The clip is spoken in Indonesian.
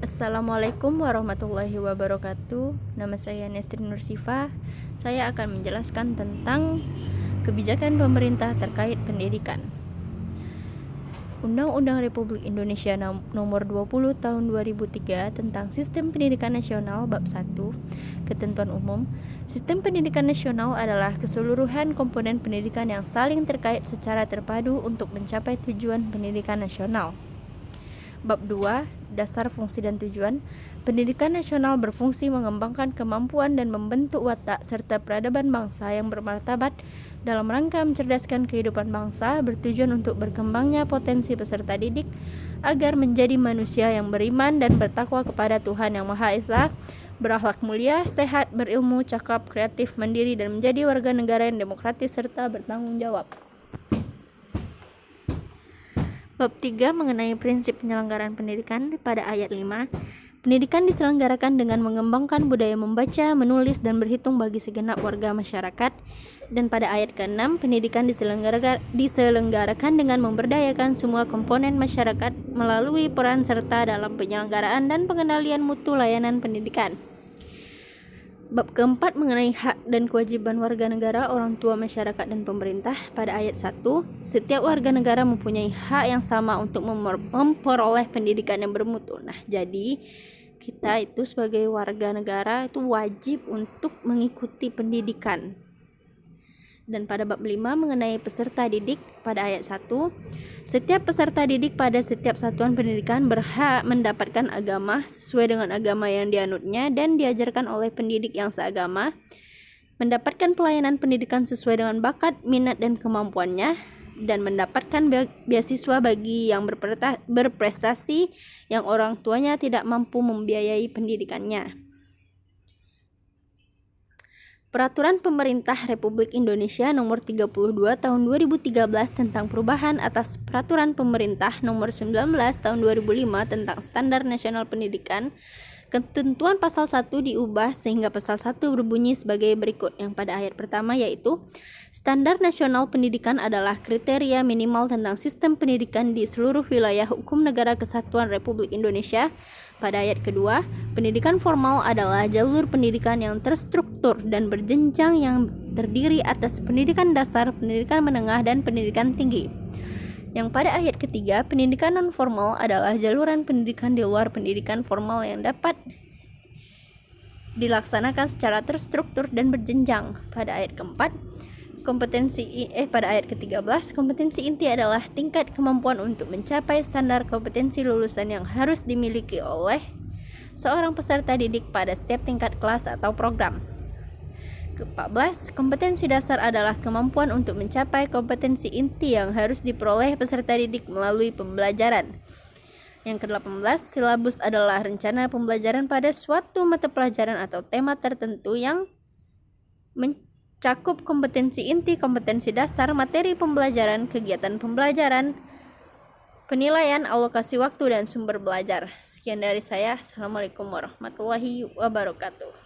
Assalamualaikum warahmatullahi wabarakatuh. Nama saya Nestrin Nursifa. Saya akan menjelaskan tentang kebijakan pemerintah terkait pendidikan. Undang-Undang Republik Indonesia Nomor 20 Tahun 2003 tentang Sistem Pendidikan Nasional Bab 1. Ketentuan umum. Sistem pendidikan nasional adalah keseluruhan komponen pendidikan yang saling terkait secara terpadu untuk mencapai tujuan pendidikan nasional. Bab 2, Dasar Fungsi dan Tujuan. Pendidikan nasional berfungsi mengembangkan kemampuan dan membentuk watak serta peradaban bangsa yang bermartabat dalam rangka mencerdaskan kehidupan bangsa, bertujuan untuk berkembangnya potensi peserta didik agar menjadi manusia yang beriman dan bertakwa kepada Tuhan Yang Maha Esa, berakhlak mulia, sehat, berilmu, cakap, kreatif, mandiri, dan menjadi warga negara yang demokratis serta bertanggung jawab. Bab 3 mengenai prinsip penyelenggaraan pendidikan. Pada ayat 5, pendidikan diselenggarakan dengan mengembangkan budaya membaca, menulis, dan berhitung bagi segenap warga masyarakat. Dan pada ayat ke-6, pendidikan diselenggarakan dengan memberdayakan semua komponen masyarakat melalui peran serta dalam penyelenggaraan dan pengendalian mutu layanan pendidikan. Bab keempat mengenai hak dan kewajiban warga negara, orang tua, masyarakat, dan pemerintah. Pada ayat 1, setiap warga negara mempunyai hak yang sama untuk memperoleh pendidikan yang bermutu. Nah, jadi kita itu sebagai warga negara itu wajib untuk mengikuti pendidikan. Dan pada bab 5 mengenai peserta didik, pada ayat 1, setiap peserta didik pada setiap satuan pendidikan berhak mendapatkan agama sesuai dengan agama yang dianutnya dan diajarkan oleh pendidik yang seagama, mendapatkan pelayanan pendidikan sesuai dengan bakat, minat, dan kemampuannya, dan mendapatkan beasiswa bagi yang berprestasi yang orang tuanya tidak mampu membiayai pendidikannya. Peraturan Pemerintah Republik Indonesia Nomor 32 Tahun 2013 tentang perubahan atas Peraturan Pemerintah Nomor 19 Tahun 2005 tentang Standar Nasional Pendidikan. Ketentuan pasal 1 diubah sehingga pasal 1 berbunyi sebagai berikut. Yang pada ayat pertama yaitu, Standar Nasional Pendidikan adalah kriteria minimal tentang sistem pendidikan di seluruh wilayah hukum negara kesatuan Republik Indonesia. Pada ayat kedua, pendidikan formal adalah jalur pendidikan yang terstruktur dan berjenjang yang terdiri atas pendidikan dasar, pendidikan menengah, dan pendidikan tinggi. Yang pada ayat ketiga, pendidikan non-formal adalah jaluran pendidikan di luar pendidikan formal yang dapat dilaksanakan secara terstruktur dan berjenjang. Pada ayat keempat, pada ayat ke-13, kompetensi inti adalah tingkat kemampuan untuk mencapai standar kompetensi lulusan yang harus dimiliki oleh seorang peserta didik pada setiap tingkat kelas atau program. Ke-14, kompetensi dasar adalah kemampuan untuk mencapai kompetensi inti yang harus diperoleh peserta didik melalui pembelajaran. Yang ke-18, silabus adalah rencana pembelajaran pada suatu mata pelajaran atau tema tertentu yang mencakup kompetensi inti, kompetensi dasar, materi pembelajaran, kegiatan pembelajaran, penilaian, alokasi waktu, dan sumber belajar. Sekian dari saya. Assalamualaikum warahmatullahi wabarakatuh.